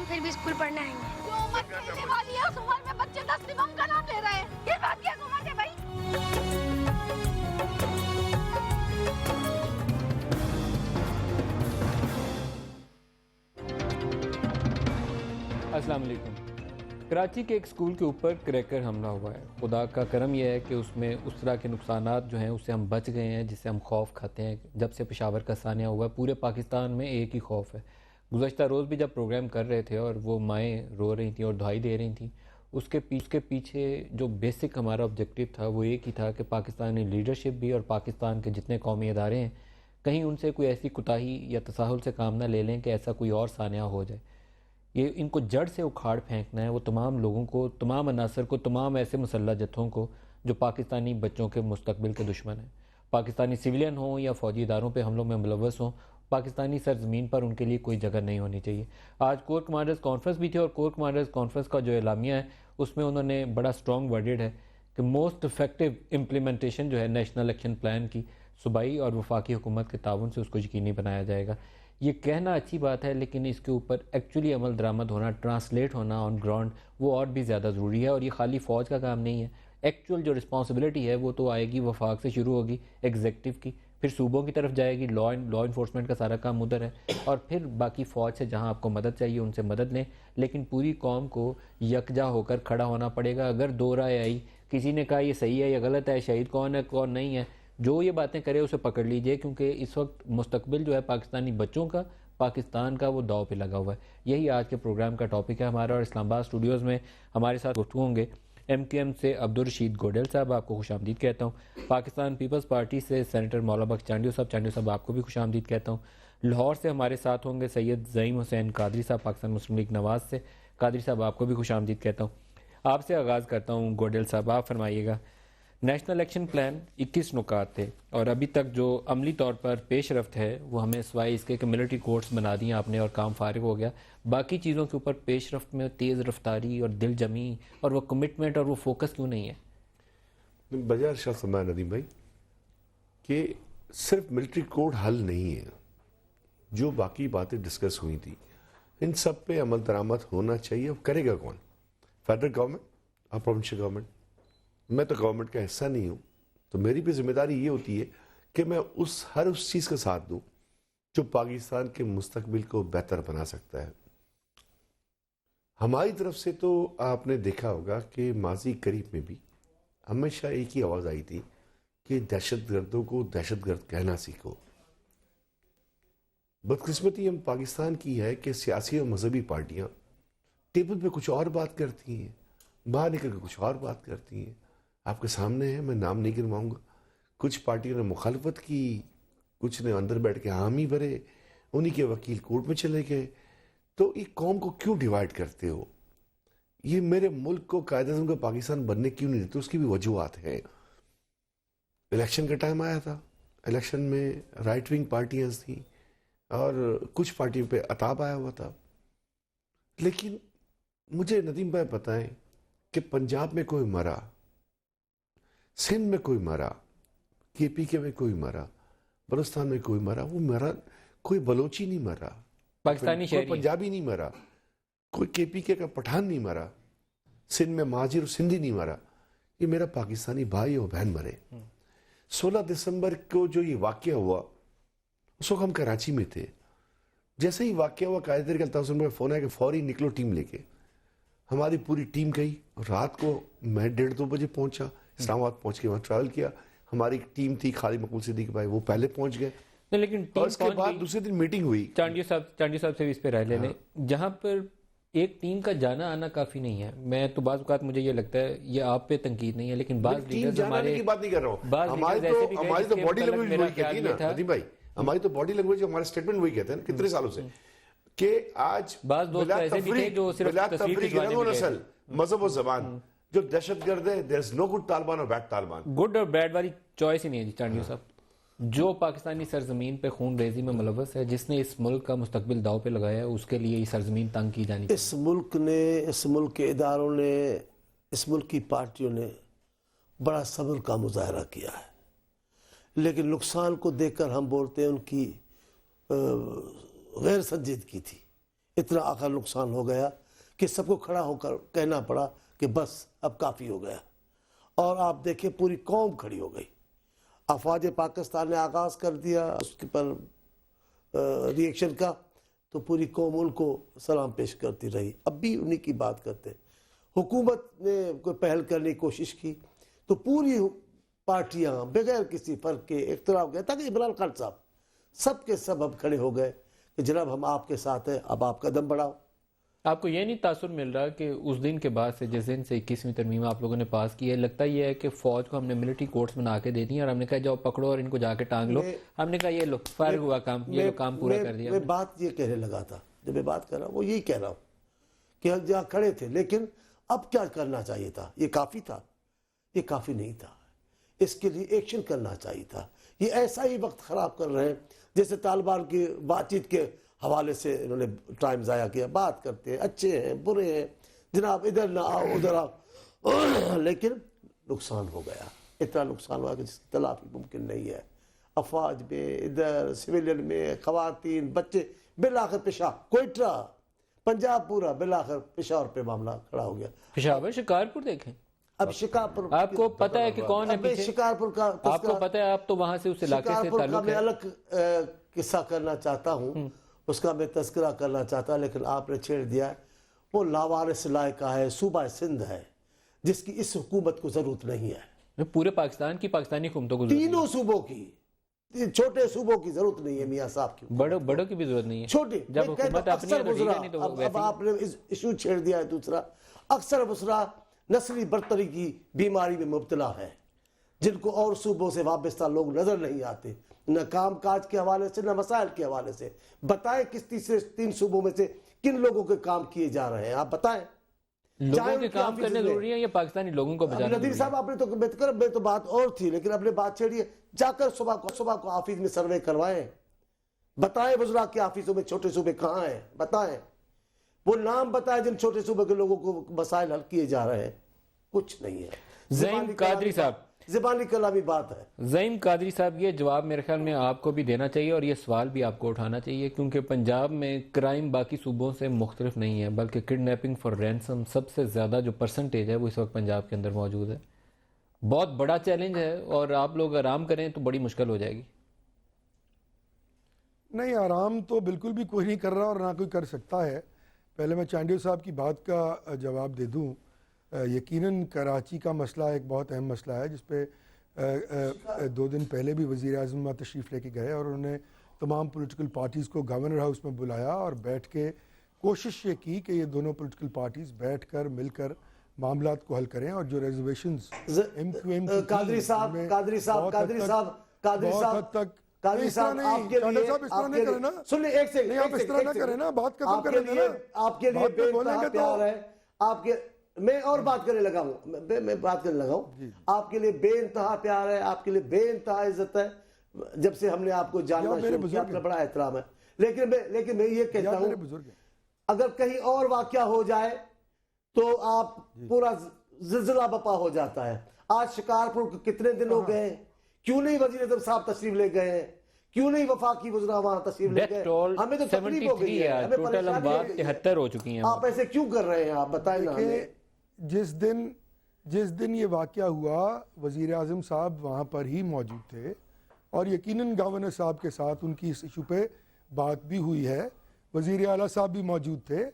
ہم پھر بھی اسکول پڑھنے آئیں گے. جو عمر کہنے والی ہے اس عمر میں بچے 10 امام کا نام لے رہے ہیں. یہ بات کی حکومت ہے بھائی. السلام علیکم. کراچی کے ایک اسکول کے اوپر کریکر حملہ ہوا ہے. خدا کا کرم یہ ہے کہ اس میں اس طرح کے نقصانات جو ہیں اس سے ہم بچ گئے ہیں جس سے ہم خوف کھاتے ہیں. جب سے پشاور کا سانحہ ہوا ہے پورے پاکستان میں ایک ہی خوف ہے. گزشتہ روز بھی جب پروگرام کر رہے تھے اور وہ مائیں رو رہی تھیں اور دعائی دے رہی تھیں، اس کے پیچھے جو بیسک ہمارا آبجیکٹیو تھا وہ ایک ہی تھا کہ پاکستانی لیڈرشپ بھی اور پاکستان کے جتنے قومی ادارے ہیں کہیں ان سے کوئی ایسی کوتاہی یا تساہل سے کام نہ لے لیں کہ ایسا کوئی اور سانحہ ہو جائے. یہ ان کو جڑ سے اکھاڑ پھینکنا ہے، وہ تمام لوگوں کو، تمام عناصر کو، تمام ایسے مسلح جتھوں کو جو پاکستانی بچوں کے مستقبل کے دشمن ہیں. پاکستانی سویلین ہوں یا فوجی اداروں پہ حملوں میں ملوث ہوں، پاکستانی سرزمین پر ان کے لیے کوئی جگہ نہیں ہونی چاہیے. آج کور کمانڈرز کانفرنس بھی تھی اور کور کمانڈرز کانفرنس کا جو اعلامیہ ہے اس میں انہوں نے بڑا سٹرونگ ورڈڈ ہے کہ موسٹ افیکٹو امپلیمنٹیشن جو ہے نیشنل ایکشن پلان کی صوبائی اور وفاقی حکومت کے تعاون سے اس کو یقینی بنایا جائے گا. یہ کہنا اچھی بات ہے لیکن اس کے اوپر ایکچولی عمل درآمد ہونا، ٹرانسلیٹ ہونا آن گراؤنڈ وہ اور بھی زیادہ ضروری ہے. اور یہ خالی فوج کا کام نہیں ہے. ایکچوئل جو رسپانسبلٹی ہے وہ تو آئے گی وفاق سے شروع ہوگی، ایگزیکٹو کی، پھر صوبوں کی طرف جائے گی، لا انفورسمنٹ کا سارا کام ادھر ہے، اور پھر باقی فوج سے جہاں آپ کو مدد چاہیے ان سے مدد لیں. لیکن پوری قوم کو یکجا ہو کر کھڑا ہونا پڑے گا. اگر دو رائے آئی، کسی نے کہا یہ صحیح ہے یا غلط ہے، شہید کون ہے کون نہیں ہے، جو یہ باتیں کرے اسے پکڑ لیجئے، کیونکہ اس وقت مستقبل جو ہے پاکستانی بچوں کا، پاکستان کا، وہ داؤ پہ لگا ہوا ہے. یہی آج کے پروگرام کا ٹاپک ہے ہمارا. اور اسلام آباد اسٹوڈیوز میں ہمارے ساتھ گفتگو ہوں گے ایم کیو ایم سے عبدالرشید گوڈیل صاحب، آپ کو خوش آمدید کہتا ہوں. پاکستان پیپلز پارٹی سے سینیٹر مولا بخش چانڈیو صاحب آپ کو بھی خوش آمدید کہتا ہوں. لاہور سے ہمارے ساتھ ہوں گے سید زعیم حسین قادری صاحب، پاکستان مسلم لیگ نواز سے. قادری صاحب آپ کو بھی خوش آمدید کہتا ہوں. آپ سے آغاز کرتا ہوں گوڈیل صاحب، آپ فرمائیے گا. نیشنل ایکشن پلان 21 نکات تھے اور ابھی تک جو عملی طور پر پیش رفت ہے وہ ہمیں سوائے اس کے کہ ملٹری کورٹس بنا دیں آپ نے اور کام فارغ ہو گیا، باقی چیزوں کے اوپر پیش رفت میں تیز رفتاری اور دل جمی اور وہ کمٹمنٹ اور وہ فوکس کیوں نہیں ہے؟ بجائے شاہ سلمان ندیم بھائی کہ صرف ملٹری کوڈ حل نہیں ہے. جو باقی باتیں ڈسکس ہوئی تھی ان سب پہ عمل درآمد ہونا چاہیے. اب کرے گا کون؟ فیڈرل گورنمنٹ اور پروونشل گورنمنٹ. میں تو گورنمنٹ کا حصہ نہیں ہوں، تو میری بھی ذمہ داری یہ ہوتی ہے کہ میں ہر اس چیز کا ساتھ دوں جو پاکستان کے مستقبل کو بہتر بنا سکتا ہے. ہماری طرف سے تو آپ نے دیکھا ہوگا کہ ماضی قریب میں بھی ہمیشہ ایک ہی آواز آئی تھی کہ دہشت گردوں کو دہشت گرد کہنا سیکھو. بدقسمتی ہم پاکستان کی ہے کہ سیاسی اور مذہبی پارٹیاں ٹیبل پہ کچھ اور بات کرتی ہیں، باہر نکل کے کچھ اور بات کرتی ہیں. آپ کے سامنے ہے، میں نام نہیں گنواؤں گا. کچھ پارٹیوں نے مخالفت کی، کچھ نے اندر بیٹھ کے حامی بھرے، انہی کے وکیل کورٹ میں چلے گئے. تو ایک قوم کو کیوں ڈیوائیڈ کرتے ہو؟ یہ میرے ملک کو قائد اعظم کا پاکستان بننے کیوں نہیں دیتے؟ اس کی بھی وجوہات ہیں. الیکشن کا ٹائم آیا تھا، الیکشن میں رائٹ ونگ پارٹیاں تھیں اور کچھ پارٹیوں پہ عطاب آیا ہوا تھا. لیکن مجھے ندیم بھائی بتائیں کہ پنجاب میں کوئی مرا، سندھ میں کوئی مرا، کے پی کے میں کوئی مرا، بلوچستان میں کوئی مرا، وہ مرا کوئی بلوچی نہیں مرا، پاکستانی کوئی شہری پنجابی نہیں مرا، کوئی کے پی کے کا پٹھان نہیں مرا، سندھ میں مہاجر اور سندھی نہیں مرا. یہ میرا پاکستانی بھائی اور بہن مرے. 16 دسمبر کو جو یہ واقعہ ہوا اس وقت ہم کراچی میں تھے. جیسے ہی واقعہ ہوا قائد کے الطاف میں فون آیا کہ فوری نکلو ٹیم لے کے. ہماری پوری ٹیم گئی. رات کو میں 1:30-2 بجے پہنچا، اسلام آباد پہنچ کے وہاں ٹریول کیا. ہماری ٹیم تھی خالد مقبول صدیقی بھائی، وہ پہلے پہنچ گئے. لیکن اور اس کے بعد دوسرے دن میٹنگ ہوئی. چانڈیو صاحب سے بھی اس پہ رائے لے لیں. جہاں پر ایک ٹیم کا جانا آنا کافی نہیں ہے. میں تو بعض اوقات مجھے یہ لگتا ہے یہ آپ پہ تنقید نہیں ہے لیکن بعض لیڈرز ہمارے، کی بات نہیں کر رہا ہوں، بعض لیڈرز ایسے بھی ہماری تو باڈی لینگویج وہی کہتی ہے نا ندیم بھائی، ہماری تو باڈی لینگویج ہمارے اسٹیٹمنٹ وہی کہتے ہیں نا کتنے سالوں سے کہ آج بعض دوست ایسے بھی تھے جو صرف تصویر کھنچوانے میں نسل مذہب و زبان جو دہشت گرد ہے. there is no good Taliban اور بیڈ طالبان. گڈ اور بیڈ والی چوائس ہی نہیں ہے جی چانڈیو صاحب. جو پاکستانی سرزمین پہ خون ریزی میں ملوث ہے، جس نے اس ملک کا مستقبل داؤ پہ لگایا ہے، اس کے لیے یہ سرزمین تنگ کی جانی چاہیے. اس ملک نے، اس ملک کے اداروں نے، اس ملک کی پارٹیوں نے بڑا صبر کا مظاہرہ کیا ہے، لیکن نقصان کو دیکھ کر ہم بولتے ہیں ان کی غیر سنجیدگی تھی. اتنا آخر نقصان ہو گیا کہ سب کو کھڑا ہو کر کہنا پڑا کہ بس اب کافی ہو گیا. اور آپ دیکھیں پوری قوم کھڑی ہو گئی. افواج پاکستان نے آغاز کر دیا اس کے پر ریئیکشن کا تو پوری قوم ان کو سلام پیش کرتی رہی. اب بھی انہی کی بات کرتے ہیں. حکومت نے کوئی پہل کرنے کی کوشش کی تو پوری پارٹیاں بغیر کسی فرق کے اختلاف گئے تاکہ عمران خان صاحب سب کے سب اب کھڑے ہو گئے کہ جناب ہم آپ کے ساتھ ہیں, اب آپ قدم بڑھاؤ. آپ کو یہ نہیں تاثر مل رہا کہ اس دن کے بعد سے جس دن سے 21ویں ترمیم آپ لوگوں نے پاس کی ہے, لگتا یہ ہے کہ فوج کو ہم نے ملٹری کورٹس بنا کے دے دی اور ہم نے کہا جاؤ پکڑو اور ان کو جا کے ٹانگ لو, ہم نے کہا یہ لو فارغ ہوا کام, یہ لو کام پورا کر دیا. میں بات یہ کہنے لگا تھا, جب میں بات کر رہا ہوں وہ یہی کہہ رہا ہوں کہ ہم جہاں کھڑے تھے, لیکن اب کیا کرنا چاہیے تھا؟ یہ کافی تھا؟ یہ کافی نہیں تھا. اس کے لیے ایکشن کرنا چاہیے تھا. یہ ایسا ہی وقت خراب کر رہے ہیں جیسے طالبان کی بات چیت کے حوالے سے انہوں نے ٹائم ضائع کیا. بات کرتے ہیں, اچھے ہیں برے ہیں, جناب ادھر نہ آؤ ادھر آؤ, لیکن نقصان ہو گیا. اتنا نقصان ہوا کہ جس کی تلافی ممکن نہیں ہے. افواج میں, ادھر سویلین میں, خواتین, بچے, بالآخر پشاور, کوئٹہ, پنجاب پورا, بالآخر پشاور پہ معاملہ کھڑا ہو گیا. پشاور شکارپور دیکھیں, اب شکارپور آپ کو پتہ ہے کہ کون ہے پیچھے, شکارپور کا آپ کو پتہ ہے آپ تو وہاں سے اس علاقے سے شکارپور کا تعلق میں ہے. الگ قصہ کرنا چاہتا ہوں, اس کا میں تذکرہ کرنا چاہتا, لیکن آپ نے چھیڑ دیا. وہ لاوارث علاقہ ہے, صوبہ سندھ ہے, جس کی اس حکومت کو ضرورت نہیں ہے. پورے پاکستان کی پاکستانی حکومتوں کو ضرورت تینوں صوبوں کی, چھوٹے صوبوں کی ضرورت نہیں ہے میاں صاحب کی. بڑوں کی بھی ضرورت نہیں ہے. چھوٹے جب حکومت اپنی ہے تو ٹھیک ہے, نہیں تو اب ویسے آپ نے ایشو چھیڑ دیا ہے. دوسرا, اکثر بسرا نسلی برتری کی بیماری میں مبتلا ہے, جن کو اور صوبوں سے وابستہ لوگ نظر نہیں آتے, نہ کام کاج کے حوالے سے نہ مسائل کے حوالے سے. بتائیں کس تیسرے 3 صوبوں میں سے کن لوگوں کے کام کیے جا رہے ہیں, آپ بتائیں. لوگوں کے کام کرنے ضروری ہے یا پاکستانی لوگوں کو بچانا ندیم ضروری ہے؟ صاحب آپ نے تو بات اور تھی, لیکن اپنے بات چھیڑی ہے. جا کر صبح کو آفس میں سروے کروائیں, بتائیں وزراء کے آفسوں میں چھوٹے صوبے کہاں ہیں, بتائیں. وہ نام بتائیں جن چھوٹے صوبے کے لوگوں کو مسائل حل کیے جا رہے ہیں. کچھ نہیں ہے. زعیم قادری صاحب, زبانی کلامی بات ہے. زعیم قادری صاحب, یہ جواب میرے خیال میں آپ کو بھی دینا چاہیے اور یہ سوال بھی آپ کو اٹھانا چاہیے, کیونکہ پنجاب میں کرائم باقی صوبوں سے مختلف نہیں ہے, بلکہ کڈنیپنگ فار رینسم سب سے زیادہ جو پرسنٹیج ہے وہ اس وقت پنجاب کے اندر موجود ہے. بہت بڑا چیلنج ہے اور آپ لوگ آرام کریں تو بڑی مشکل ہو جائے گی. نہیں, آرام تو بالکل بھی کوئی نہیں کر رہا اور نہ کوئی کر سکتا ہے. پہلے میں چانڈیو صاحب کی بات کا جواب دے دوں. یقیناً کراچی کا مسئلہ ایک بہت اہم مسئلہ ہے, جس پہ 2 دن پہلے بھی وزیر اعظم تشریف لے کے گئے اور انہوں نے تمام پولیٹیکل پارٹیز کو گورنر ہاؤس میں بلایا اور بیٹھ کے کوشش یہ کی کہ یہ دونوں پولیٹیکل پارٹیز بیٹھ کر مل کر معاملات کو حل کریں, اور جو ریزرویشنز قادری صاحب آپ کے لیے سنیں, ایک سیکنڈ, آپ اس طرح نہ کریں نا, بات ختم کر لیں نا. آپ کے لیے بے انتہا پیار ہے. آپ کے, میں اور بات کرنے لگا ہوں, میں بات کرنے لگا ہوں. آپ کے لیے بے انتہا پیار ہے, آپ کے لیے بے انتہا عزت ہے. جب سے ہم نے آپ کو جاننا شروع کیا اپنا بڑا احترام ہے. لیکن میں یہ کہتا ہوں, اگر کہیں اور واقعہ ہو جائے تو آپ پورا زلزلہ بپا ہو جاتا ہے. آج شکارپور کو کتنے دن ہو گئے, کیوں نہیں وزیر اعظم صاحب تشریف لے گئے ہیں, کیوں نہیں وفاقی وزراء وہاں تشریف لے گئے؟ ہمیں تو تکلیف ہو گئی ہے, ہمیں پریشانی ہو گئی ہے. 73 ہو چکی ہیں. آپ ایسے کیوں کر رہے ہیں, آپ بتائیں نا ہمیں. جس دن یہ واقعہ ہوا وزیر اعظم صاحب وہاں پر ہی موجود تھے, اور یقیناً گورنر صاحب کے ساتھ ان کی اس ایشو پہ بات بھی ہوئی ہے. وزیر اعلیٰ صاحب بھی موجود تھے,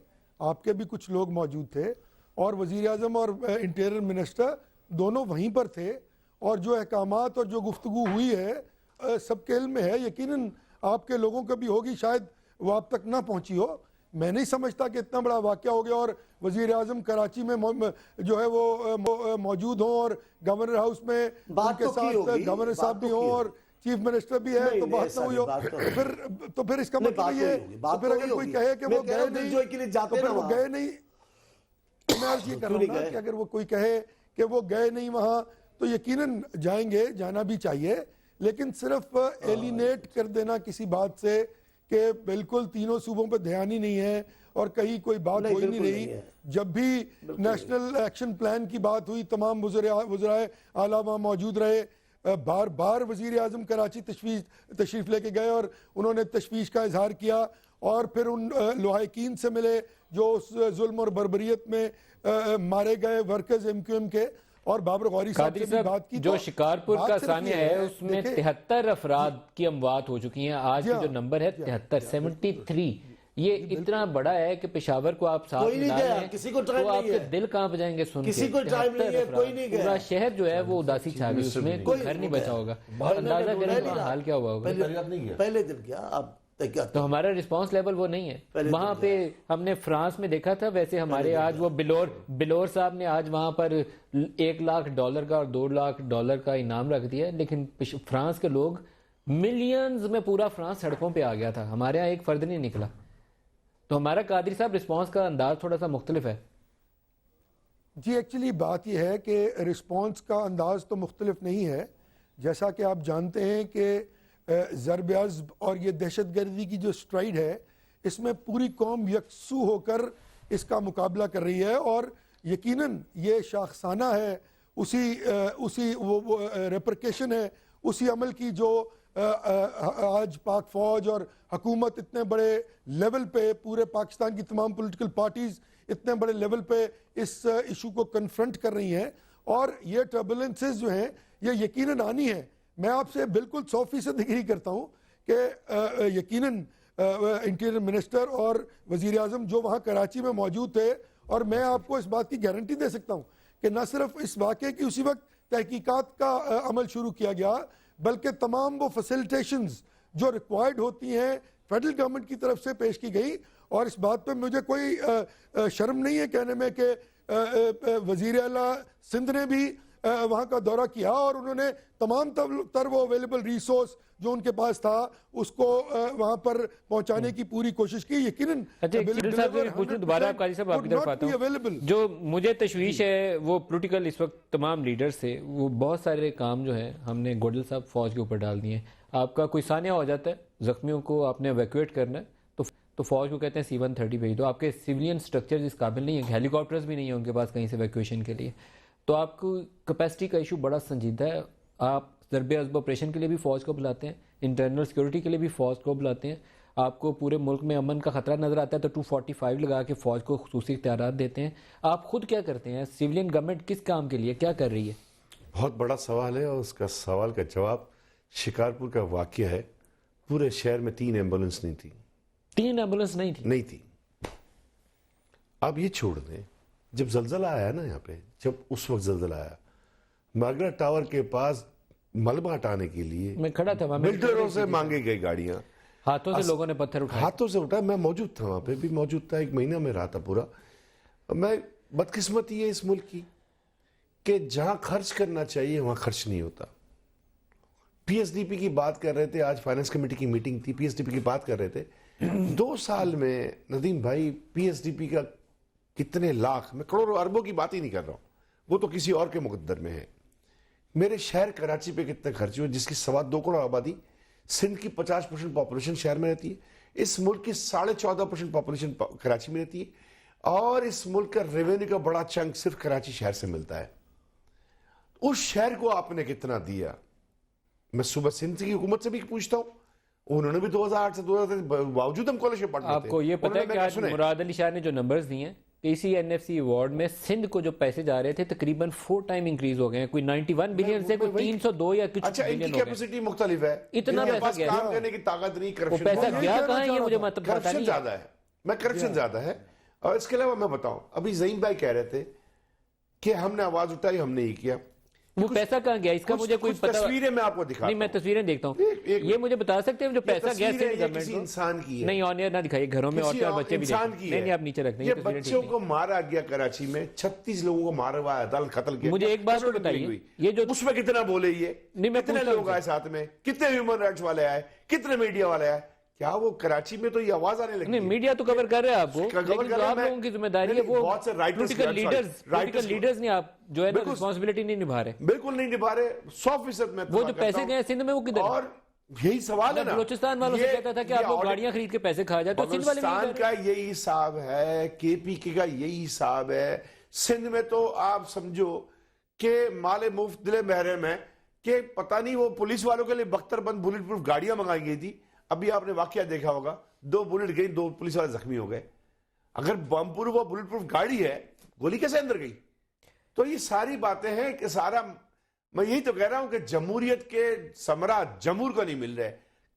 آپ کے بھی کچھ لوگ موجود تھے, اور وزیر اعظم اور انٹیریئر منسٹر دونوں وہیں پر تھے, اور جو احکامات اور جو گفتگو ہوئی ہے سب کے علم میں ہے. یقیناً آپ کے لوگوں کو بھی ہوگی, شاید وہ آپ تک نہ پہنچی ہو. میں نہیں سمجھتا کہ اتنا بڑا واقعہ ہو گیا اور وزیر اعظم کراچی میں جو ہے وہ موجود ہوں اور گورنر ہاؤس میں ان کے ساتھ گورنر صاحب بھی ہوں اور چیف منسٹر بھی ہے, تو بات نہ ہوئی ہو. تو پھر اس کا مطلب یہ, تو پھر اگر کوئی کہے کہ وہ گئے نہیں تو پھر وہ گئے نہیں. میں عرض یہ کر رہا ہوں کہ اگر وہ کوئی کہے کہ وہ گئے نہیں وہاں تو یقیناً جائیں گے, جانا بھی چاہیے, لیکن صرف ایلینیٹ کر دینا کسی بات سے کہ بالکل تینوں صوبوں پہ دھیان ہی نہیں ہے اور کہیں کوئی بات ہو ہی نہیں رہی. جب بھی نیشنل ایکشن پلان کی بات ہوئی تمام وزرائے اعلیٰ وہاں موجود رہے, بار وزیر اعظم کراچی تشریف لے کے گئے اور انہوں نے تشویش کا اظہار کیا, اور پھر ان لواحقین سے ملے جو اس ظلم اور بربریت میں مارے گئے ورکرز ایم کیو ایم کے، اور بابر غوری صاحب قادری سے بھی بات کی. صاحب جو شکارپور کا سانحہ ہے اس میں دیکھیں، 73 افراد کی اموات ہو چکی ہیں. آج کی جو نمبر ہے 73 یہ اتنا بڑا ہے کہ پشاور کو آپ ساتھ کوئی نہیں ملا گیا، رہے ہیں کسی کو تو ٹائم آپ نہیں کے ہے، دل کہاں پہ جائیں گے سن کے. کسی کو ٹائم نہیں ہے، 73 کوئی نہیں گیا. پورا شہر جو ہے وہ اداسی چھا گئی، اس میں کوئی گھر نہیں بچا ہوگا. اندازہ کریں وہاں حال کیا ہوا ہوگا. پہلے دن کیا اب تو ہمارا رسپانس لیول وہ نہیں ہے. وہاں پہ ہم نے فرانس میں دیکھا تھا، ویسے ہمارے آج وہ بلور صاحب نے آج وہاں پر $1 لاکھ کا اور $2 لاکھ کا انعام رکھ دیا، لیکن فرانس کے لوگ ملینز میں پورا فرانس سڑکوں پہ آ گیا تھا، ہمارے ہاں ایک فرد نہیں نکلا. تو ہمارا قادری صاحب رسپانس کا انداز تھوڑا سا مختلف ہے. جی ایکچولی بات یہ ہے کہ رسپانس کا انداز تو مختلف نہیں ہے. جیسا کہ آپ جانتے ہیں کہ ضرب عضب اور یہ دہشت گردی کی جو سٹرائیڈ ہے اس میں پوری قوم یکسو ہو کر اس کا مقابلہ کر رہی ہے، اور یقیناً یہ شاخسانہ ہے اسی وہ ریپرکیشن ہے اسی عمل کی جو آج پاک فوج اور حکومت اتنے بڑے لیول پہ، پورے پاکستان کی تمام پولیٹیکل پارٹیز اتنے بڑے لیول پہ اس ایشو کو کنفرنٹ کر رہی ہیں. اور یہ ٹربولنسز جو ہیں یہ یقیناً آنی ہے. میں آپ سے بالکل 100% اگری کرتا ہوں کہ یقیناً انٹیریئر منسٹر اور وزیر اعظم جو وہاں کراچی میں موجود تھے، اور میں آپ کو اس بات کی گارنٹی دے سکتا ہوں کہ نہ صرف اس واقعے کی اسی وقت تحقیقات کا عمل شروع کیا گیا، بلکہ تمام وہ فیسلٹیشنز جو ریکوائرڈ ہوتی ہیں فیڈرل گورنمنٹ کی طرف سے پیش کی گئی. اور اس بات پہ مجھے کوئی شرم نہیں ہے کہنے میں کہ وزیر اعلیٰ سندھ نے بھی وہاں کا دورہ کیا، اور انہوں نے تمام تر وہ اویلیبل ریسورس جو ان کے پاس تھا اس کو وہاں پر پہنچانے کی پوری کوشش کی. یقیناً دوبارہ قاضی صاحب آپ کی طرف آتا ہوں. جو مجھے تشویش ہے وہ پولیٹیکل اس وقت تمام لیڈر سے، وہ بہت سارے کام جو ہیں ہم نے گوڈل صاحب فوج کے اوپر ڈال دیے ہیں. آپ کا کوئی سانحہ ہو جاتا ہے، زخمیوں کو آپ نے ایویکویٹ کرنا ہے تو فوج کو کہتے ہیں C-130 بھیج دو. آپ کے سیولین سٹرکچر اس قابل نہیں ہیں، ہیلی کاپٹرز بھی نہیں ہیں ان کے پاس کہیں سے ایویکویشن کے لیے. تو آپ کو کیپیسٹی کا ایشو بڑا سنجیدہ ہے. آپ ضرب عضب آپریشن کے لیے بھی فوج کو بلاتے ہیں، انٹرنل سیکورٹی کے لیے بھی فوج کو بلاتے ہیں. آپ کو پورے ملک میں امن کا خطرہ نظر آتا ہے تو 245 لگا کے فوج کو خصوصی اختیارات دیتے ہیں. آپ خود کیا کرتے ہیں؟ سیولین گورنمنٹ کس کام کے لیے کیا کر رہی ہے؟ بہت بڑا سوال ہے، اور اس کا سوال کا جواب شکارپور کا واقعہ ہے. پورے شہر میں 3 ایمبولنس نہیں تھی. 3 ایمبولنس نہیں تھی. آپ یہ چھوڑ دیں، جب زلزلہ آیا نا یہاں پہ، جب اس وقت زلزلہ آیا، مارگریٹ ٹاور کے پاس ملبہ ہٹانے کے لیے میں کھڑا تھا، بلڈروں سے مانگی گئی گاڑیاں، ہاتھوں سے لوگوں نے پتھر اٹھائے، ہاتھوں سے اٹھا. میں موجود تھا، وہاں پہ بھی موجود تھا، 1 مہینہ میں رہا تھا پورا. میں بدقسمتی ہے اس ملک کی کہ جہاں خرچ کرنا چاہیے وہاں خرچ نہیں ہوتا. PSDP کی بات کر رہے تھے، آج فائنانس کمیٹی کی میٹنگ تھی، PSDP کی بات کر رہے تھے. 2 سال میں ندیم بھائی PSDP کا کتنے لاکھ، میں کروڑوں اربوں کی بات ہی نہیں کر رہا ہوں، وہ تو کسی اور کے مقدر میں ہے. میرے شہر کراچی پہ کتنے خرچ ہوئے، جس کی 2.25 کروڑ آبادی، سندھ کی 50% پاپولیشن شہر میں رہتی ہے، اس ملک کی 14.5% پاپولیشن کراچی میں رہتی ہے، اور اس ملک کا ریونیو کا بڑا چنک صرف کراچی شہر سے ملتا ہے. اس شہر کو آپ نے کتنا دیا؟ میں صبح سندھ کی حکومت سے بھی پوچھتا ہوں، انہوں نے بھی 2008 سے 2010 باوجود ہم کالرشپ بانٹتے تھے. آپ کو یہ پتہ ہے کہ آج مراد علی شاہ نے جو نمبرز دیے ہیں PCNFC ایوارڈ میں سندھ کو جو پیسے جا رہے تھے تقریباً 4 ٹائم انکریز ہو گئے ہیں، کوئی 91 بلین سے کوئی 302 یا کچھ اچھا، ان کی کیپیسٹی مختلف ہے، اتنا پیسہ گیا، کام کرنے کی طاقت نہیں، کرپشن پیسہ گیا کہاں ہے یہ مجھے مطلب پتہ کرپشن نہیں زیادہ ہے. میں کرپشن زیادہ ہے. اور اس کے علاوہ میں بتاؤں، ابھی زعیم بھائی کہہ رہے تھے کہ ہم نے آواز اٹھائی، ہم نے یہ کیا. وہ پیسہ کہاں گیا اس کا مجھے کوئی پتہ تصویریں میں آپ کو دکھاتا نہیں، میں تصویریں دیکھتا ہوں. یہ مجھے بتا سکتے ہیں جو پیسہ گیا تصویریں کسی انسان کی ہے، نہیں آن ایئر نہ دکھائیے، گھروں میں عورتیں اور بچے بھی انسان دیکھیں. کی نہیں ہے. آپ نیچے رکھتے ہیں، یہ بچوں کو مارا گیا کراچی میں، 36 لوگوں کو مارا ہوا ہے، عدالت قتل کیا. مجھے ایک بات تو بتائیے، یہ جو اس میں کتنا بولے، یہ کتنے لوگ آئے ساتھ میں، کتنے ہیومن رائٹس والے آئے، کتنے میڈیا والے آئے؟ کیا وہ کراچی میں تو یہ آواز آنے لگی؟ نہیں، میڈیا تو کور کر رہے ہیں آپ کو، لیکن جو آپ لوگوں کی ذمہ داری ہے وہ پولیٹیکل لیڈرز نہیں، آپ جو ہے نا رسپانسبلٹی نہیں نبھا رہے. بالکل نہیں نبھا رہے، 100% میں. وہ جو پیسے گئے سندھ میں وہ کدھر؟ اور یہی سوال ہے نا، بلوچستان والوں سے کہتا تھا کہ آپ لوگ گاڑیاں خرید کے پیسے کھا جائے، تو سندھ والے بلوچستان کا یہی حساب ہے، KPK کا یہی حساب ہے. سندھ میں تو آپ سمجھو کہ مال مفت دل محرم ہے، کہ پتہ نہیں وہ پولیس والوں کے لیے بختر بند بلٹ پروف گاڑیاں منگائی گئی تھی. ابھی آپ نے واقعہ دیکھا ہوگا 2 بلٹ گئی 2 پولیس والے زخمی ہو گئے. اگر بم پروف وہ بلٹ پروف گاڑی ہے گولی کیسے اندر گئی؟ تو یہ ساری باتیں ہیں کہ سارا میں یہی تو کہہ رہا ہوں کہ جمہوریت کے ثمرہ جمہور کو نہیں مل رہے.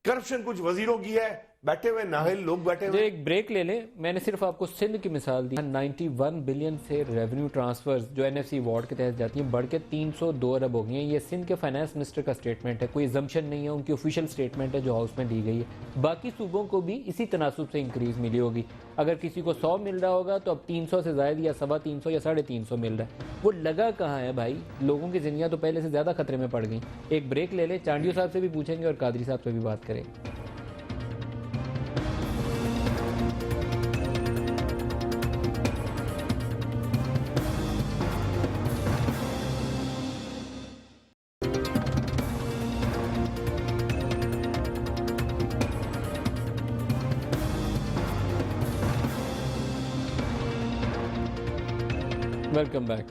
کرپشن کچھ وزیروں کی ہے, بیٹھے ہوئے نااہل لوگ بیٹھے ہوئے. ایک بریک لے لیں. میں نے صرف آپ کو سندھ کی مثال دی. 91 بلین سے ریونیو ٹرانسفرز جو این ایف سی وارڈ کے تحت جاتی ہیں بڑھ کے 302 ارب ہو گئی ہیں. یہ سندھ کے فائنانس منسٹر کا سٹیٹمنٹ ہے, کوئی ایگزمپشن نہیں ہے, ان کی آفیشیل سٹیٹمنٹ ہے جو ہاؤس میں دی گئی ہے. باقی صوبوں کو بھی اسی تناسب سے انکریز ملی ہوگی. اگر کسی کو 100 مل رہا ہوگا تو اب 300 سے زائد یا 350 یا 350 مل رہا ہے. وہ لگا کہاں ہے بھائی؟ لوگوں کی زندگیاں تو پہلے سے زیادہ خطرے میں پڑ گئیں. ایک بریک لے لیں, چانڈیو صاحب سے بھی پوچھیں گے اور قادری صاحب سے بھی بات کریں. Welcome back.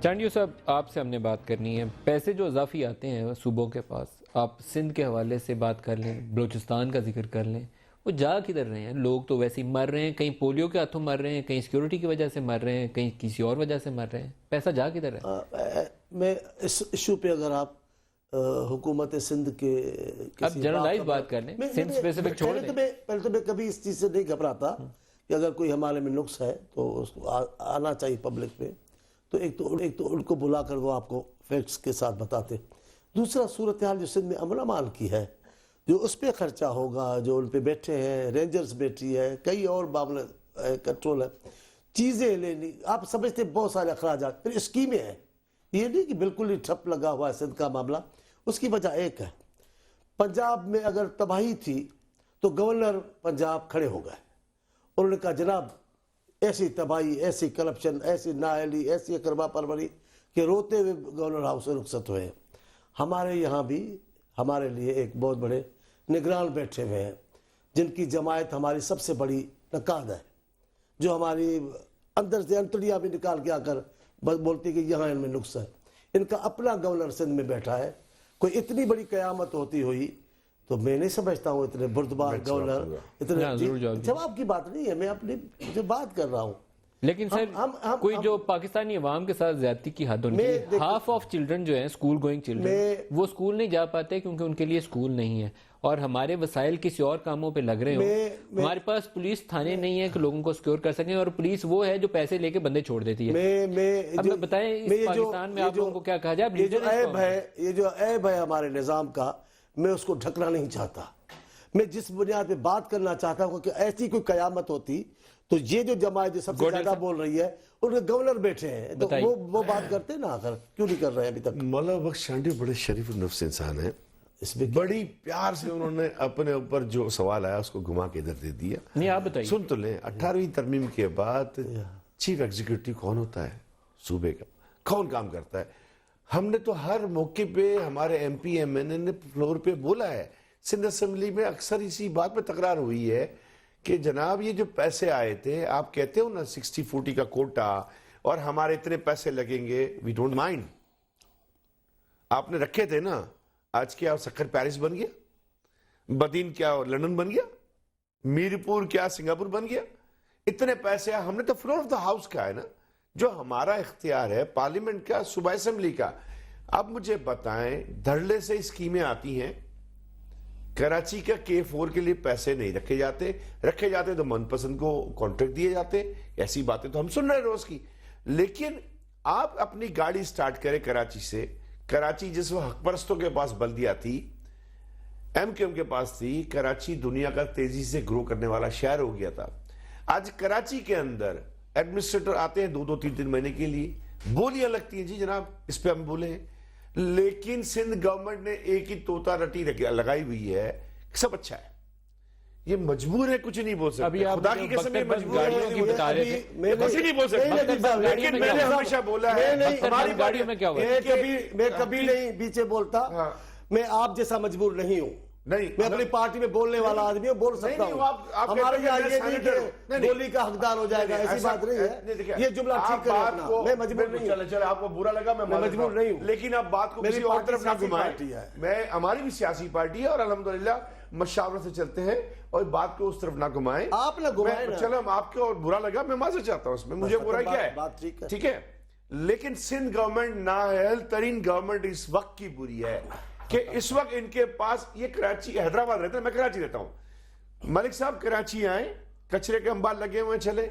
چانڈیو صاحب, آپ سے ہم نے بات کرنی ہے. پیسے جو اضافی آتے ہیں صوبوں کے پاس, آپ سندھ کے حوالے سے بات کر لیں, بلوچستان کا ذکر کر لیں, وہ جا کدھر رہے ہیں؟ لوگ تو ویسے ہی مر رہے ہیں, کہیں پولیو کے ہاتھوں مر رہے ہیں, کہیں سیکیورٹی کی وجہ سے مر رہے ہیں, کہیں کسی اور وجہ سے مر رہے ہیں. پیسہ جا کدھر ہے؟ میں اس ایشو پہ اگر آپ حکومت سندھ کے اب جنرلائز بات کر لیں, سندھ اسپیسیفک چھوڑ دیں. پہلے تو میں کبھی اس چیز سے نہیں گھبراتا کہ اگر کوئی ہمارے میں نقص ہے تو اس کو آنا چاہیے پبلک پہ. تو ایک تو ان کو بلا کر وہ آپ کو فیکٹس کے ساتھ بتاتے. دوسرا صورتحال جو سندھ میں امن امان کی ہے, جو اس پہ خرچہ ہوگا, جو ان پہ بیٹھے ہیں, رینجرز بیٹھی ہے, کئی اور معاملے کنٹرول ہے, چیزیں لینی, آپ سمجھتے بہت سارے اخراجات, پھر اسکیمیں ہیں. یہ نہیں کہ بالکل ہی ٹھپ لگا ہوا ہے سندھ کا معاملہ. اس کی وجہ ایک ہے, پنجاب میں اگر تباہی تھی تو گورنر پنجاب کھڑے ہو گئے. انہوں نے کہا جناب ایسی تباہی, ایسی کرپشن, ایسی نااہلی, ایسی اقربا پروری کہ روتے ہوئے گورنر ہاؤس سے رخصت ہوئے. ہمارے یہاں بھی ہمارے لیے ایک بہت بڑے نگران بیٹھے ہوئے ہیں جن کی جماعت ہماری سب سے بڑی نقاد ہے, جو ہماری اندر سے انتڑیاں بھی نکال کے آ کر بولتی کہ یہاں ان میں نقص ہے. ان کا اپنا گورنر سندھ میں بیٹھا ہے. کوئی اتنی بڑی قیامت ہوتی ہوئی تو میں نہیں سمجھتا ہوں اتنے بردبار گورنر اتنے. جواب کی بات نہیں ہے, میں اپنی جو بات کر رہا ہوں. لیکن سر کوئی جو پاکستانی عوام کے ساتھ زیادتی کی حد ہونی چاہیے. ہاف آف چلڈرن جو ہیں اسکول گوئنگ چلڈرن, وہ اسکول نہیں جا پاتے کیونکہ ان کے لیے اسکول نہیں ہے, اور ہمارے وسائل کسی اور کاموں پہ لگ رہے ہوں. ہمارے پاس پولیس تھانے نہیں ہے کہ لوگوں کو سیکیور کر سکیں, اور پولیس وہ ہے جو پیسے لے کے بندے چھوڑ دیتی ہے. اب بتائیں اس پاکستان میں آپ لوگوں کو کیا کہا جائے؟ یہ جو عیب ہے ہمارے نظام کا, میں اس کو ڈھکنا نہیں چاہتا. میں جس بنیاد پہ بات کرنا چاہتا ہوں کہ ایسی کوئی قیامت ہوتی تو یہ جو جماعت جو سب سے زیادہ بول رہی ہے ان کے گورنر بیٹھے ہیں, تو وہ بات کرتے نا, آخر کیوں نہیں کر رہے ہیں ابھی تک؟ مولانا بخش چانڈیو بڑے شریف النفس انسان ہیں. اس میں بڑی پیار سے انہوں نے اپنے اوپر جو سوال آیا اس کو گھما کے ادھر دے دیا. نہیں آپ بتائیے. سن تو لیں, 18ویں ترمیم کے بعد چیف ایگزیکٹو کون ہوتا ہے صوبے کا, کون کام کرتا ہے؟ ہم نے تو ہر موقع پہ ہمارے ایم پی ایم این اے نے فلور پہ بولا ہے. سندھ اسمبلی میں اکثر اسی بات پہ تکرار ہوئی ہے کہ جناب یہ جو پیسے آئے تھے, آپ کہتے ہو نا 60-40 کا کوٹا اور ہمارے اتنے پیسے لگیں گے, وی ڈونٹ مائنڈ. آپ نے رکھے تھے نا, آج کیا سکر پیرس بن گیا, بدین کیا لندن بن گیا, میرپور کیا سنگاپور بن گیا. اتنے پیسے ہم نے تو فلور آف دا ہاؤس کا ہے نا, جو ہمارا اختیار ہے پارلیمنٹ کا, صوبہ اسمبلی کا. اب مجھے بتائیں, دھڑلے سے اسکیمیں آتی ہیں, کراچی کا K4 کے لیے پیسے نہیں رکھے جاتے تو من پسند کو کانٹریکٹ دیے جاتے. ایسی باتیں تو ہم سن رہے ہیں روز کی. لیکن آپ اپنی گاڑی سٹارٹ کریں کراچی سے, کراچی جس وہ حق پرستوں کے پاس بلدیہ تھی, ایم کیو ایم کے پاس تھی, کراچی دنیا کا تیزی سے گرو کرنے والا شہر ہو گیا تھا. آج کراچی کے اندر ایڈمنسٹریٹر آتے ہیں 2-3 مہینے کے لیے, بولیاں لگتی ہیں, جی جناب اس پہ ہم بولے ہیں. لیکن سندھ گورنمنٹ نے ایک ہی طوطا رٹی لگائی ہوئی ہے, سب اچھا ہے. یہ مجبور ہے, کچھ نہیں بول سکتے. خدا کی قسم یہ مجبور ہے, کچھ نہیں بول سکتے. لیکن میں نے ہمیشہ بولا ہے ہماری گاڑیوں میں کیا ہوا, میں کبھی نہیں پیچھے بولتا. میں آپ جیسا مجبور نہیں ہوں. نہیں میں اپنی پارٹی میں بولنے والا آدمی ہوں, بول سکتا ہوں. ہمارے یہاں یہ نہیں کہ گولی کا حقدار ہو جائے گا, ایسی بات نہیں ہے. یہ جملہ ٹھیک کریں اپنا, میں مجبور نہیں ہوں. چلے آپ کو برا لگا, میں مجبور نہیں ہوں, لیکن اب بات کو کسی اور طرف نہ گھمائیں. میں ہماری بھی سیاسی پارٹی ہے اور الحمدللہ مشاورت سے چلتے ہیں اور بات کو اس طرف نہ گھمائیں. آپ نہ گھمائیں نا. چلو آپ کو برا لگا, میں معذرت چاہتا ہوں, اس میں مجھے برا کیا ہے, ٹھیک ہے. لیکن سندھ گورنمنٹ نااہل ترین گورنمنٹ اس وقت کی بری ہے کہ اس وقت ان کے پاس, یہ کراچی حیدرآباد رہتے ہیں, میں کراچی رہتا ہوں. ملک صاحب کراچی آئیں, کچرے کے انبار لگے ہوئے چلے,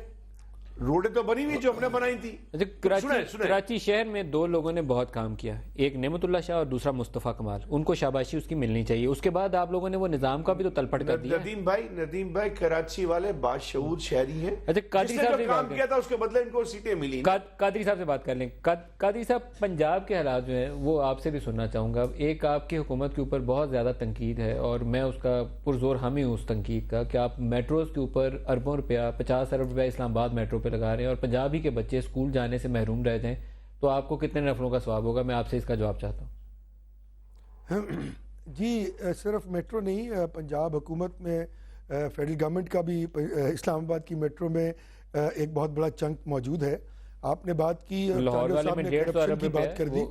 روڈیں تو بنی ہوئی جو ہم نے بنائی تھی. کراچی شہر میں دو لوگوں نے بہت کام کیا, ایک نعمت اللہ شاہ اور دوسرا مصطفیٰ کمال, ان کو شاباشی اس کی ملنی چاہیے. اس کے بعد آپ لوگوں نے وہ نظام کا بھی تو تلپٹ کر دیا. ندیم بھائی کراچی والے باشعور شہری ہیں, قادری صاحب سے کام کیا تھا اس کے بدلے ان کو سیٹیں ملی. قادری صاحب سے بات کر لیں. قادری صاحب, پنجاب کے حالات جو ہیں وہ آپ سے بھی سننا چاہوں گا. ایک آپ کی حکومت کے اوپر بہت زیادہ تنقید ہے اور میں اس کا پرزور حامی ہوں اس تنقید کا کہ آپ میٹروز کے اوپر اربوں روپیہ, 50 ارب روپیہ اسلام آباد میٹرو پہ لگا رہے ہیں اور پنجاب ہی کے بچے اسکول جانے سے محروم رہ جائیں, تو آپ کو کتنے نفلوں کا ثواب ہوگا؟ میں آپ سے اس کا جواب چاہتا ہوں. جی صرف میٹرو نہیں, پنجاب حکومت میں فیڈرل گورنمنٹ کا بھی اسلام آباد کی میٹرو میں ایک بہت بڑا چنک موجود ہے. آپ نے بات کی, لاہور والے میں 150 ارب کی بات کر دی.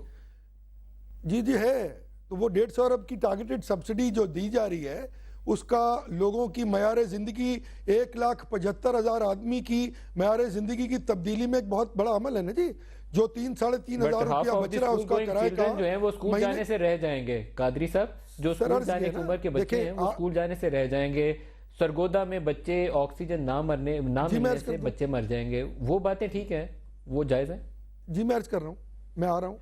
جی ہے, تو وہ 150 ارب کی ٹارگیٹڈ سبسڈی جو دی جا رہی ہے اس کا لوگوں کی معیار زندگی, 1,75,000 آدمی کی معیار زندگی کی تبدیلی میں ایک بہت بڑا عمل ہے نا جی. جو 3,500 روپیہ بچ رہا ہے اس کا کرایہ کا جو ہے وہ اسکول جانے سے رہ جائیں گے. قادری صاحب, جو اسکول جانے کی عمر کے بچے ہیں وہ اسکول جانے سے رہ جائیں گے. سرگودا میں بچے آکسیجن نہ ملنے سے بچے مر جائیں گے. وہ باتیں ٹھیک ہیں, وہ جائز ہیں. جی میں عرض کر رہا ہوں, میں آ رہا ہوں.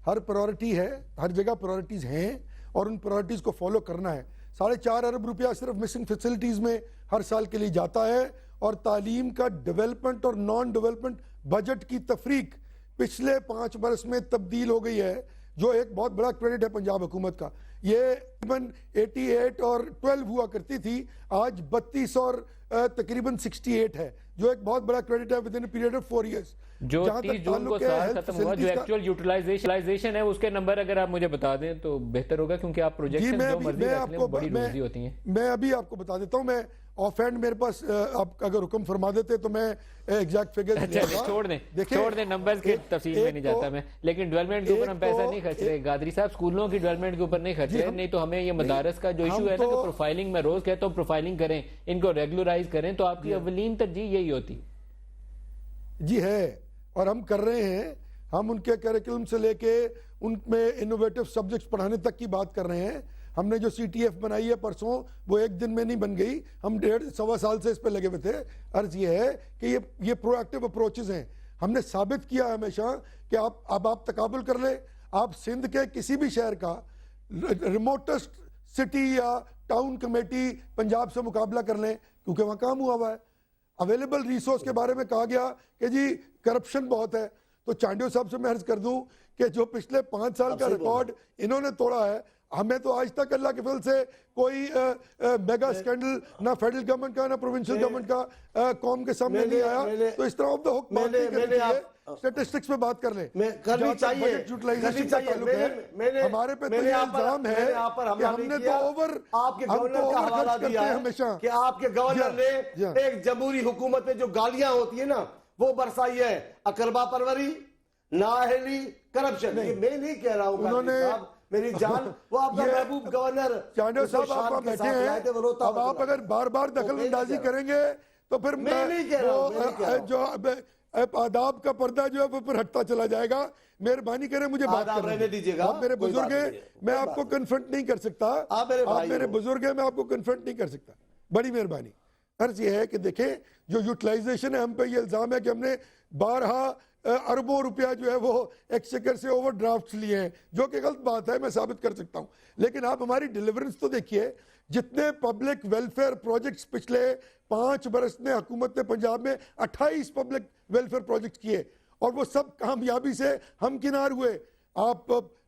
ہر پرائورٹی ہے, ہر جگہ پرائورٹیز ہیں اور ان پرائورٹیز کو فالو کرنا ہے. 4.5 ارب روپیہ صرف مسنگ فیسلٹیز میں ہر سال کے لیے جاتا ہے اور تعلیم کا ڈیولپمنٹ اور نان ڈیولپمنٹ بجٹ کی تفریق پچھلے 5 برس میں تبدیل ہو گئی ہے, جو ایک بہت بڑا کریڈٹ ہے پنجاب حکومت کا. یہ 88 اور 12 ہوا کرتی تھی, آج 32 اور تقریباً 68 ہے, جو ایک بہت بڑا کریڈٹ ہے ودن پیریڈ آف 4 ایئرس. جو 30 جون کو سال ختم ہوا, جو ایکچوئل یوٹیلائزیشن ہے اس کے نمبر اگر آپ مجھے بتا دیں تو بہتر ہوگا, کیونکہ آپ پروجیکشن جو مرضی رکھ لیں بڑی روزی ہوتی ہیں. میں ابھی آپ کو بتا دیتا ہوں, میں آف ہینڈ میرے پاس, آپ اگر حکم فرما دیتے تو میں ایگزیکٹ فگر چھوڑ دیں نمبرز کی تفصیل میں نہیں جاتا میں, لیکن ڈیولپمنٹ کے اوپر ہم پیسہ نہیں خرچ رہے. قادری صاحب, اسکولوں کی ڈیولپمنٹ کے اوپر نہیں خرچ رہے, نہیں تو ہمیں یہ مدارس کا جو ایشو ہے نا کہ پروفائلنگ, میں روز کہتا ہوں پروفائلنگ کریں, ان کو ریگولرائز کریں, تو آپ کی اولین ترجیح یہی ہوتی. جی ہے, اور ہم کر رہے ہیں. ہم ان کے کریکولم سے لے کے ان میں انوویٹو سبجیکٹس پڑھانے تک کی بات کر رہے ہیں. ہم نے جو CTF بنائی ہے پرسوں, وہ ایک دن میں نہیں بن گئی, ہم 1.5 سال سے اس پہ لگے ہوئے تھے. عرض یہ ہے کہ یہ پرو ایکٹیو اپروچز ہیں. ہم نے ثابت کیا ہے ہمیشہ کہ آپ تقابل کر لیں, آپ سندھ کے کسی بھی شہر کا ریموٹسٹ سٹی یا ٹاؤن کمیٹی پنجاب سے مقابلہ کر لیں, کیونکہ وہاں کام ہوا ہے. اویلیبل ریسورس کے بارے میں کہا گیا کہ جی کرپشن بہت ہے, تو چانڈیو صاحب سے میں عرض کر دوں کہ جو پچھلے 5 سال کا ریکارڈ انہوں نے توڑا ہے, ہمیں تو آج تک اللہ کے فضل سے کوئی میگا سکینڈل نہ فیڈرل گورنمنٹ کا نہ پروونشل گورنمنٹ کا قوم کے سامنے نہیں آیا. تو اس طرح آف دا حق بات نہیں کرنی چاہیے, اسٹیٹسٹکس پہ بات کر لیں. کرنی چاہیے, ہمارے پہ تو یہ الزام ہے کہ ہم نے تو اوور, آپ کے گورنر کا حوالہ دیا ہے کہ آپ کے گورنر نے ایک جمہوری حکومت میں جو گالیاں ہوتی ہیں نا وہ برسائی ہے, اقربا پروری, نااہلی, کرپشن. میں نہیں کہہ رہا ہوں, انہوں نے میری جان, وہ آپ کا محبوب گورنر چانڈیو صاحب آپ بیٹھے ہیں. اب آپ اگر بار بار دخل اندازی کریں گے تو پھر جو آداب کا پردہ جو ہے وہ پھر ہٹتا چلا جائے گا. مہربانی کریں مجھے بات کرنے دیجیے گا. آپ میرے بزرگ ہیں, میں آپ کو کنفرنٹ نہیں کر سکتا. آپ میرے بزرگ ہیں, میں آپ کو کنفرنٹ نہیں کر سکتا. بڑی مہربانی. عرض یہ ہے کہ دیکھیں جو یوٹیلائزیشن ہے, ہم پہ یہ الزام ہے کہ ہم نے 12 اربوں روپیہ جو ہے وہ ایکسچیکر سے اوور ڈرافٹس لیے ہیں, جو کہ غلط بات ہے, میں ثابت کر سکتا ہوں. لیکن آپ ہماری ڈیلیورنس تو دیکھیے, جتنے پبلک ویلفیئر پروجیکٹس پچھلے 5 برس میں حکومت نے پنجاب میں 28 پبلک ویلفیئر پروجیکٹس کیے, اور وہ سب کامیابی سے ہمکنار ہوئے. آپ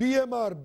BMR,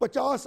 50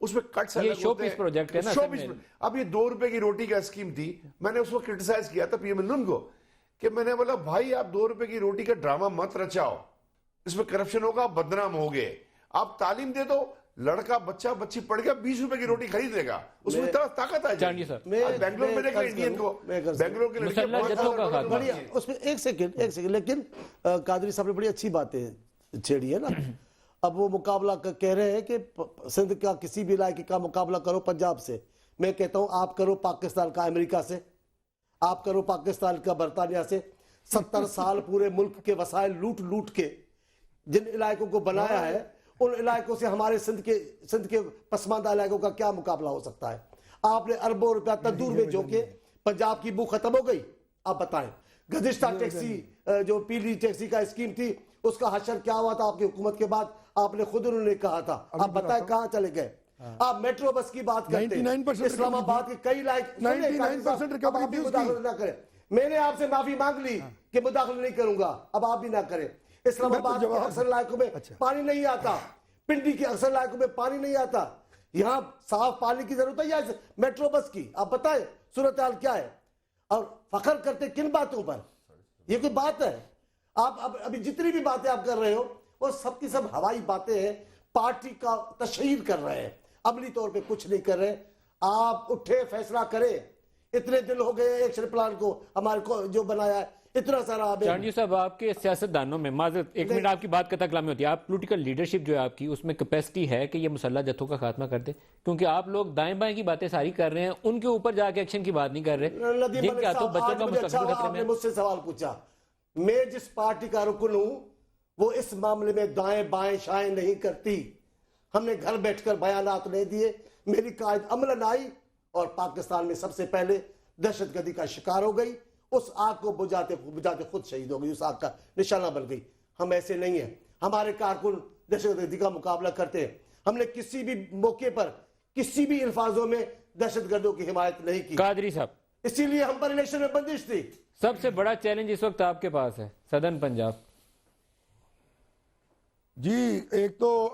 اس میں کٹس یہ شو پیس پروجیکٹ ہے نا شو اصل پیس میں۔ اب یہ 2 روپے کی روٹی کا اسکیم تھی، میں نے اس کو کرٹیسائز کیا تھا پی ایم ایل کو کہ میں نے بولا بھائی آپ 2 روپے کی روٹی کا ڈرامہ مت رچاؤ، اس میں کرپشن ہوگا، آپ بدنام ہوگے، آپ تعلیم دے دو، لڑکا بچہ بچی پڑھ گیا 20 روپے کی روٹی خرید لے گا، اس میں اتنا طاقت آ چانڈی جائے صاحب، گی۔ آج بینگلور میں دیکھ لیں انڈین کو، بینگلور کے لڑکے مسلح جتوں کا خاتمہ۔ بڑی اس میں ایک سیکنڈ لیکن قادری صاحب نے بڑی اچھی باتیں چھیڑی ہے نا۔ اب وہ مقابلہ کہہ رہے ہیں کہ سندھ کا کسی بھی علاقے کا مقابلہ کرو پنجاب سے، میں کہتا ہوں آپ کرو پاکستان کا امریکہ سے، آپ کرو پاکستان کا برطانیہ سے۔ 70 سال پورے ملک کے وسائل لوٹ کے جن علاقوں کو بنایا ہے، ان علاقوں سے ہمارے سندھ کے پسماندہ علاقوں کا کیا مقابلہ ہو سکتا ہے؟ آپ نے اربوں روپیہ تندور میں جھونکے، پنجاب کی بو ختم ہو گئی، آپ بتائیں۔ گزشتہ ٹیکسی جو پیلی ٹیکسی کا اسکیم تھی، اس کا حشر کیا ہوا تھا آپ کی حکومت کے بعد؟ آپ نے خود انہوں نے کہا تھا، آپ بتائیں کہاں چلے گئے؟ آپ میٹرو بس کی بات کرتے ہیں، اسلام آباد کے کئی علاقے 99% ریکوری تھی اس کی۔ نہ کریں، میں نے آپ سے معافی مانگ لی کہ مداخلت نہیں کروں گا، اب آپ بھی نہ کریں۔ اسلام آباد کے اکثر علاقوں میں پانی نہیں آتا، پنڈی کے اکثر علاقوں میں پانی نہیں آتا، یہاں صاف پانی کی ضرورت ہے یا میٹرو بس کی؟ آپ بتائیں صورتحال کیا ہے؟ اور فخر کرتے کن باتوں پر؟ یہ کوئی بات ہے؟ آپ ابھی جتنی بھی باتیں آپ کر رہے ہو وہ سب کی سب ہوائی باتیں ہیں، پارٹی کا تشہیر کر رہے ہیں، عملی طور پہ کچھ نہیں کر رہے۔ آپ اٹھے فیصلہ کریں، اتنے دن ہو گئے ایکشن پلان کو ہمارے کو جو بنایا ہے، اتنا سارا چانڈیو صاحب آپ کے سیاست دانوں میں، معذرت ایک منٹ آپ کی بات قطع کلامی ہوتی ہے، آپ پولیٹیکل لیڈرشپ جو ہے آپ کی، اس میں کیپیسٹی ہے کہ یہ مسلح جتھوں کا خاتمہ کر دے؟ کیونکہ آپ لوگ دائیں بائیں کی باتیں ساری کر رہے ہیں، ان کے اوپر جا کے ایکشن کی بات نہیں کر رہے، جن کے ہاتھوں بچوں کا مستقبل خطرے آپ میں نے مجھ سے سوال پوچھا، میں جس پارٹی کا رکن ہوں وہ اس معاملے میں دائیں بائیں شائیں نہیں کرتی۔ ہم نے گھر بیٹھ کر بیانات نہیں دیے، میری قائد عملاً آئی اور پاکستان میں سب سے پہلے دہشت گردی کا شکار ہو گئی، اس آگ کو بجھاتے خود شہید ہو گئی، اس آگ کا نشانہ بن گئی۔ ہم ایسے نہیں ہیں، ہمارے کارکن دہشت گردی کا مقابلہ کرتے ہیں، ہم نے کسی بھی موقع پر کسی بھی الفاظوں میں دہشت گردوں کی حمایت نہیں کی، قادری صاحب اسی لیے ہم پر الیکشن میں بندش تھی۔ سب سے بڑا چیلنج اس وقت آپ کے پاس ہے سدرن پنجاب۔ جی ایک تو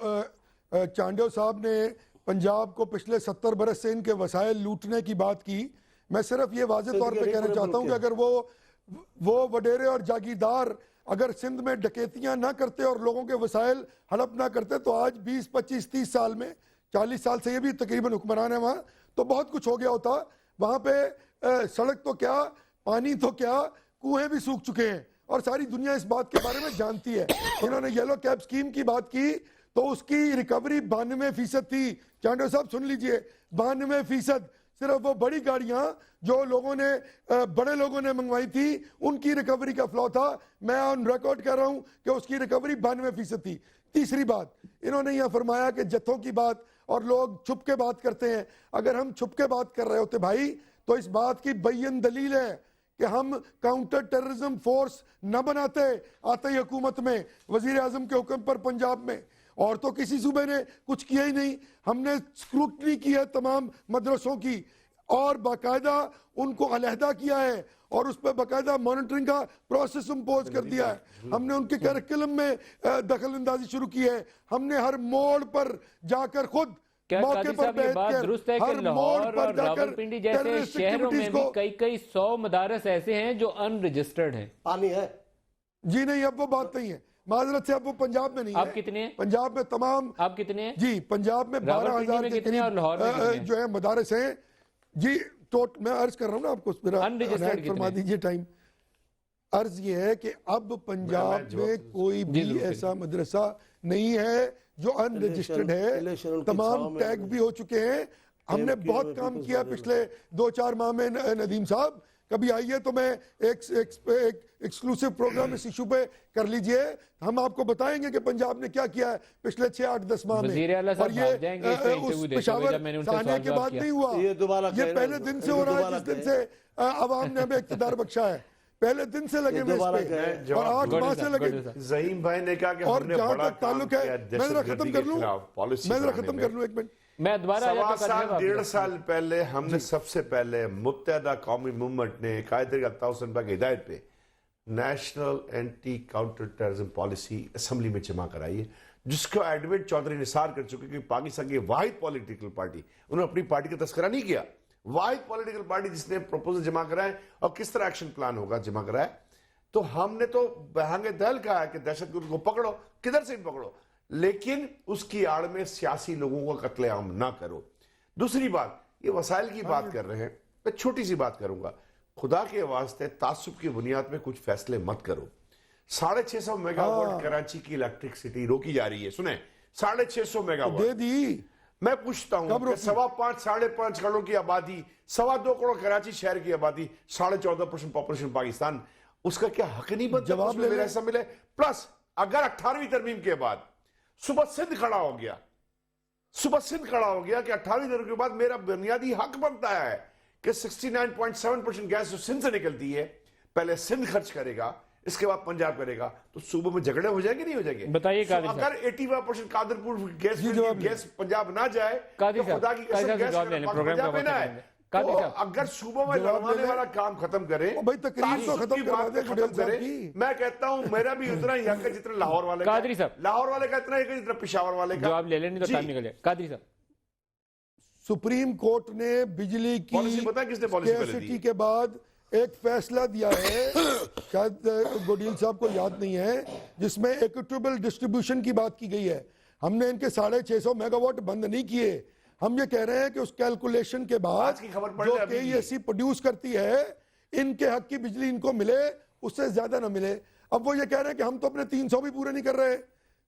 چانڈیو صاحب نے پنجاب کو پچھلے 70 برس سے ان کے وسائل لوٹنے کی بات کی۔ میں صرف یہ واضح طور پہ کہنا چاہتا ہوں کہ اگر وہ وڈیرے اور جاگیردار اگر سندھ میں ڈکیتیاں نہ کرتے اور لوگوں کے وسائل ہڑپ نہ کرتے تو آج 20 25 30 سال میں 40 سال سے یہ بھی تقریباً حکمران ہے وہاں، تو بہت کچھ ہو گیا ہوتا وہاں پہ۔ سڑک تو کیا، پانی تو کیا، کنویں بھی سوکھ چکے ہیں اور ساری دنیا اس بات کے بارے میں جانتی ہے۔ انہوں نے یلو کیب سکیم کی بات کی تو اس کی ریکوری 92% تھی۔ چانڈیو صاحب سن لیجئے، 92%۔ صرف وہ بڑی گاڑیاں جو لوگوں نے بڑے لوگوں نے منگوائی تھی ان کی ریکوری کا فلو تھا۔ میں آن ریکارڈ کر رہا ہوں کہ اس کی ریکوری 92% تھی۔ تیسری بات انہوں نے یہاں فرمایا کہ جتھوں کی بات اور لوگ چھپ کے بات کرتے ہیں۔ اگر ہم چھپ کے بات کر رہے ہوتے بھائی تو اس بات کی بین دلیل ہے کہ ہم کاؤنٹر ٹیررزم فورس نہ بناتے آتی حکومت میں وزیر اعظم کے حکم پر پنجاب میں، اور تو کسی صوبے نے کچھ کیا ہی نہیں۔ ہم نے اسکروٹنی کی ہے تمام مدرسوں کی اور باقاعدہ ان کو علیحدہ کیا ہے اور اس پہ باقاعدہ مانیٹرنگ کا پروسیس امپوز کر دیا ہے۔ ہم نے ان کے کریکولم میں دخل اندازی شروع کی ہے۔ ہم نے ہر موڑ پر جا کر خود موقع پر بیٹھ کر ہر موڑ پر جا کر راولپنڈی جیسے شہروں میں بھی کئی 100 مدارس ایسے ہیں جو ان رجسٹرڈ ہیں۔ پانی ہے جی نہیں، اب وہ بات نہیں ہے، معذرت سے اب وہ پنجاب میں نہیں ہے۔ آپ کتنے ہیں؟ پنجاب میں تمام آپ کتنے ہیں؟ جی پنجاب میں 12,000 کے قریب جو ہے مدارس ہیں۔ جی میں عرض کر رہا ہوں نا آپ کو، عنایت فرما دیجئے ٹائم۔ عرض یہ ہے کہ اب پنجاب میں کوئی بھی ایسا مدرسہ نہیں ہے جو ان رجسٹرڈ ہے، تمام ٹیگ بھی ہو چکے ہیں۔ ہم نے بہت کام کیا پچھلے 2-4 ماہ میں ندیم صاحب، کبھی آئیے تو میں ایک ایکسکلوسیو پروگرام اس ایشو پہ کر لیجئے، ہم آپ کو بتائیں گے کہ پنجاب نے کیا کیا ہے پچھلے 6-8-10 ماہ میں۔ اور یہ اس پشاور آنے کے بعد نہیں ہوا، یہ پہلے دن سے ہو رہا ہے جس دن سے عوام نے ہمیں اقتدار بخشا ہے، پہلے دن سے لگے ہوئے اس پہ اور 8 ماہ سے لگے۔ ظہیم بھائی نے کہا کہ اور ہم نے جہاں بڑا تک کام تعلق کیا ہے، میں ذرا دہشت ختم گردی کر کے لوں، خلاف پالیسی میں ذرا بنانے ختم میں۔ کر لوں 1 منٹ۔ میں دوبارہ آ جاتا 1.5 سال پہلے ہم نے سب سے پہلے متحدہ قومی موومنٹ نے قائد اعظم صاحب کی ہدایت پہ national anti counter terrorism policy assembly میں جمع کرائی ہے، جس کو ایڈویٹ چودھری نثار کر چکے کہ پاکستان کی واحد پولیٹیکل پارٹی، انہوں نے اپنی پارٹی کا تذکرہ نہیں کیا، واحد پولیٹیکل پارٹی جس نے پروپوزل جمع کرائے اور کس طرح ایکشن پلان ہوگا جمع کرائے. تو ہم نے تو بہانگ دل کہا ہے کہ دہشت گرد کو پکڑو، کدھر سے بھی پکڑو، لیکن اس کی آڑ میں سیاسی لوگوں کا قتل عام نہ کرو. دوسری بات، یہ وسائل کی بات کر رہے ہیں، میں چھوٹی سی بات کروں گا، خدا کے واسطے تعصب کی بنیاد پہ کچھ فیصلے مت کرو. 650 میگا واٹ کراچی کی الیکٹرکسٹی روکی جا رہی ہے، سنیں 650 میگا واٹ دے دی. میں پوچھتا ہوں کہ 5.25 5.5 کروڑ کی آبادی، 2.25 کروڑ کراچی شہر کی آبادی، 14.5% پاپولیشن پاکستان، اس کا کیا حق نہیں بنتا جواب اس میں لے میرا لیں. حصہ ملے؟ پلس اگر 18ویں ترمیم کے بعد صبح سندھ کھڑا ہو گیا کہ 18ویں ترمیم کے بعد میرا بنیادی حق بنتا ہے کہ 69.7% گیس جو سندھ سے نکلتی ہے پہلے سندھ خرچ کرے گا، اس کے بعد پنجاب کرے گا، تو صوبوں میں جھگڑے ہو جائیں گے نہیں ہو جائیں گے؟ بتائیے قادری صاحب. اگر 85% قادرپور گیس پنجاب نہ جائے قادری تو صاحب، خدا کی قسم قادری صاحب گیس جواب لے لیں، پروگرام کا پنجاب میں وقت نہ ختم ہے. ہے. قادری تو صاحب اگر صوبوں میں جواب لڑوانے لے لیں. والا کام ختم کریں، بھائی تقریر تو ختم کروا دیں ختم گڈیل صاحب کریں، کی. میں کہتا ہوں میرا بھی اتنا ہی حق ہے جتنا لاہور والے کا. قادری صاحب. لاہور والے کا اتنا ہی ہے جتنا پشاور والے کا. جواب لے لیں نہیں تو جی. ٹائم نکل جائے. قادری صاحب، سپریم کورٹ نے بجلی کی پالیسی پتہ ہے کس نے پالیسی پہلے دی؟ اسکیئرسٹی کے بعد ایک فیصلہ دیا ہے، شاید گوڈیل صاحب کو یاد نہیں ہے، جس میں ایکوٹیبل ڈسٹریبیوشن کی بات کی گئی ہے. ہم نے ان کے 650 میگا واٹ بند نہیں کیے. ہم یہ کہہ رہے ہیں کہ اس کیلکولیشن کے بعد آج کی خبر پڑھ جو رہے ابھی کے سی پروڈیوس کرتی ہے، ان کے حق کی بجلی ان کو ملے، اس سے زیادہ نہ ملے. اب وہ یہ کہہ رہے ہیں کہ ہم تو اپنے 300 بھی پورے نہیں کر رہے.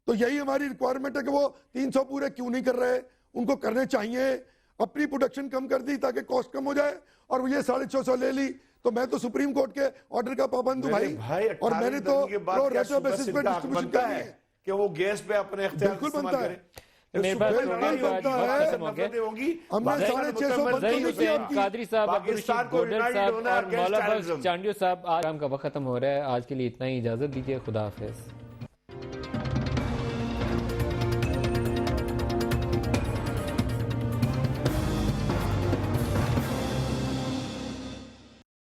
تو یہی ہماری ریکوائرمنٹ ہے کہ وہ 300 پورے کیوں نہیں کر رہے، ان کو کرنے چاہیے. اپنی پروڈکشن کم کر دی تاکہ کاسٹ کم ہو جائے، اور وہ یہ 650 لے لی. تو میں تو سپریم کورٹ کے آرڈر کا پابند ہوں بھائی، اور میں نے تو پرو ریٹو بیسس پہ ڈسٹریبیوشن کرنی ہے کہ وہ گیس پہ اپنے اختیار بالکل استعمال بنتا کرے. ہے. میرے پاس پروگرام کا بنتا وقت ہے. ختم ہو گیا. ہم نے 650 بند ظہیر نہیں کیا. حسین قادری صاحب، عبدالرشید گوڈل صاحب اور مولا بخش چانڈیو صاحب، آج پروگرام کا وقت ختم ہو رہا ہے. آج کے لیے اتنا ہی، اجازت دیجیے. خدا حافظ.